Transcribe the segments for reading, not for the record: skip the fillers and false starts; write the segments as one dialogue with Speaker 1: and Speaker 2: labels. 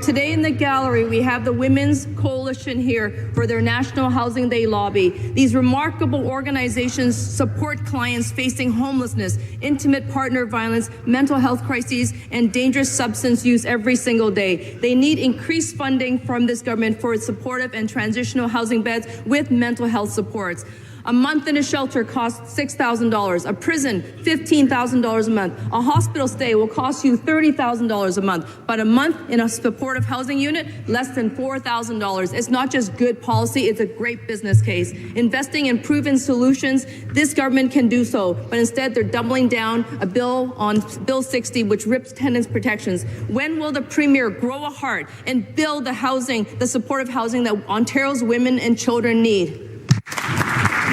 Speaker 1: Today in the gallery, we have the Women's Coalition here for their National Housing Day lobby. These remarkable organizations support clients facing homelessness, intimate partner violence, mental health crises, and dangerous substance use every single day. They need increased funding from this government for supportive and transitional housing beds with mental health supports. A month in a shelter costs $6,000. A prison, $15,000 a month. A hospital stay will cost you $30,000 a month. But a month in a supportive housing unit, less than $4,000. It's not just good policy, it's a great business case. Investing in proven solutions, this government can do so. But instead, they're doubling down a bill on Bill 60, which rips tenants' protections. When will the Premier grow a heart and build the housing, the supportive housing that Ontario's women and children need?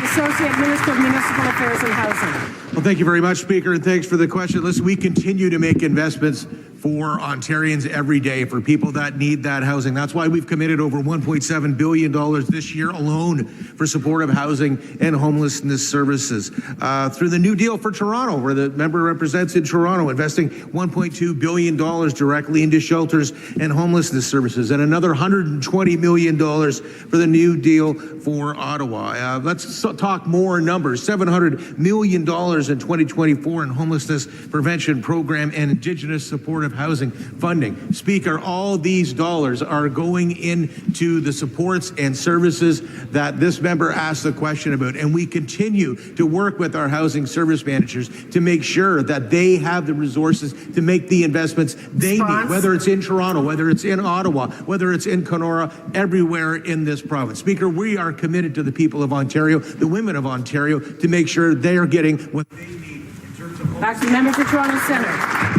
Speaker 2: Associate Minister of Municipal Affairs and Housing.
Speaker 3: Well, thank you very much, Speaker, and thanks for the question. Listen, we continue to make investments for Ontarians every day, for people that need that housing. That's why we've committed over $1.7 billion this year alone for supportive housing and homelessness services. Through the New Deal for Toronto, where the member represents in Toronto, investing $1.2 billion directly into shelters and homelessness services, and another $120 million for the New Deal for Ottawa. Let's talk more numbers. $700 million in 2024 in homelessness prevention program and Indigenous supportive housing funding. Speaker, all these dollars are going into the supports and services that this member asked the question about, and we continue to work with our housing service managers to make sure that they have the resources to make the investments they need, whether it's in Toronto, whether it's in Ottawa, whether it's in Kenora, everywhere in this province. Speaker, we are committed to the people of Ontario, the women of Ontario, to make sure they are getting what they need in terms of...
Speaker 2: Back to the member for Toronto Centre.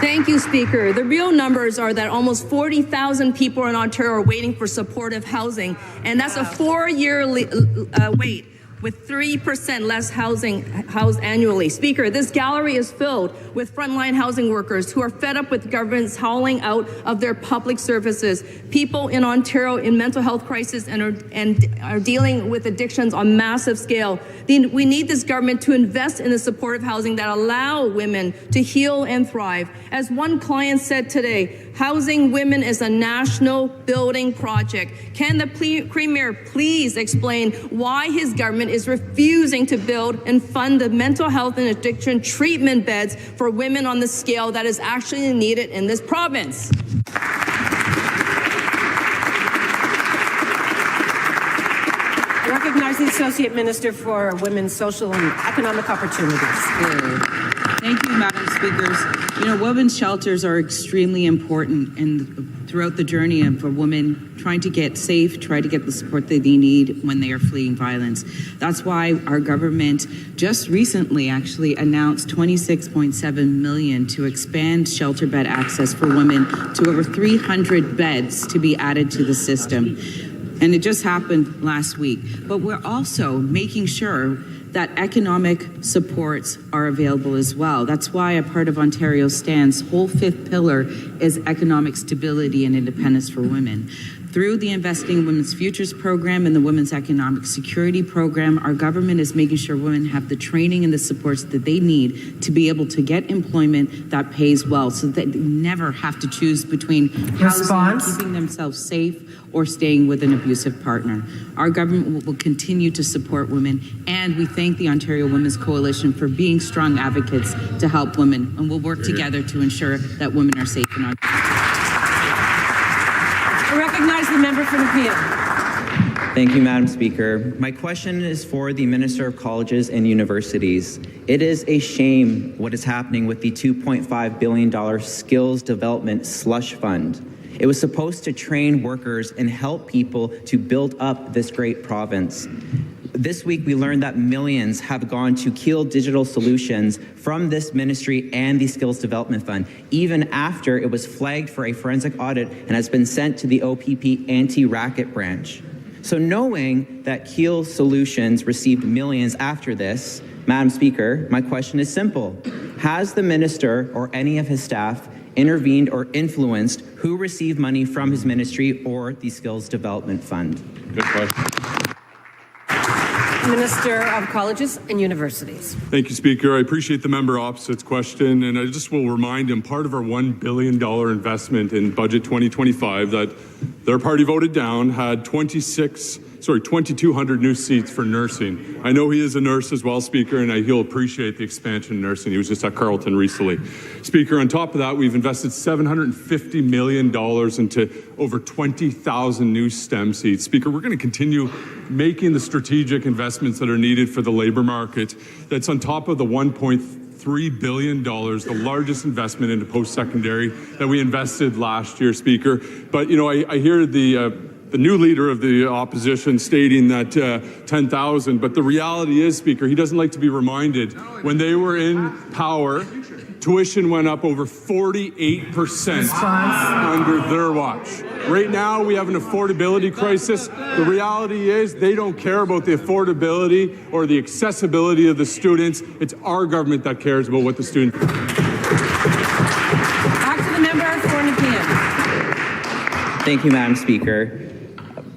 Speaker 1: Thank you, Speaker. The real numbers are that almost 40,000 people in Ontario are waiting for supportive housing, and that's a 4-year wait, with 3% less housing housed annually. Speaker, this gallery is filled with frontline housing workers who are fed up with governments hauling out of their public services. People in Ontario in mental health crisis and are dealing with addictions on massive scale. We need this government to invest in the supportive housing that allow women to heal and thrive. As one client said today, housing women is a national building project. Can the Premier please explain why his government is refusing to build and fund the mental health and addiction treatment beds for women on the scale that is actually needed in this province?
Speaker 2: Recognize the Associate Minister for Women's Social and Economic Opportunities.
Speaker 4: Thank you, Madam Speakers. You know, women's shelters are extremely important throughout the journey of a woman trying to get safe, try to get the support that they need when they are fleeing violence. That's why our government just recently actually announced $26.7 million to expand shelter bed access for women to over 300 beds to be added to the system. And it just happened last week. But we're also making sure that economic supports are available as well. That's why a part of Ontario Stand's whole fifth pillar is economic stability and independence for women. Through the Investing in Women's Futures program and the Women's Economic Security program, our government is making sure women have the training and the supports that they need to be able to get employment that pays well, so that they never have to choose between housing, keeping themselves safe, or staying with an abusive partner. Our government will continue to support women, and we thank the Ontario Women's Coalition for being strong advocates to help women, and we'll work together to ensure that women are safe in Ontario.
Speaker 2: I recognize the member for Nepean.
Speaker 5: Thank you, Madam Speaker. My question is for the Minister of Colleges and Universities. It is a shame what is happening with the $2.5 billion Skills Development Slush Fund. It was supposed to train workers and help people to build up this great province. This week, we learned that millions have gone to Keel Digital Solutions from this ministry and the Skills Development Fund, even after it was flagged for a forensic audit and has been sent to the OPP anti-racket branch. So knowing that Keel Solutions received millions after this, Madam Speaker, my question is simple. Has the minister or any of his staff intervened or influenced who received money from his ministry or the Skills Development Fund?
Speaker 3: Good question.
Speaker 2: Minister of Colleges and Universities.
Speaker 6: Thank you, Speaker. I appreciate the member opposite's question, and I just will remind him part of our $1 billion investment in Budget 2025 that their party voted down had 2,200 new seats for nursing. I know he is a nurse as well, Speaker, and he'll appreciate the expansion in nursing. He was just at Carleton recently. Speaker, on top of that, we've invested $750 million into over 20,000 new STEM seats. Speaker, we're going to continue making the strategic investments that are needed for the labor market. That's on top of the $1.3 billion, the largest investment into post-secondary that we invested last year, Speaker. But, you know, I hear the new leader of the opposition stating that 10,000, but the reality is, Speaker, he doesn't like to be reminded when they were in power, tuition went up over 48% under their watch. Right now, we have an affordability crisis. The reality is they don't care about the affordability or the accessibility of the students. It's our government that cares about what the students.
Speaker 2: Back to the member for Nepean.
Speaker 5: Thank you, Madam Speaker.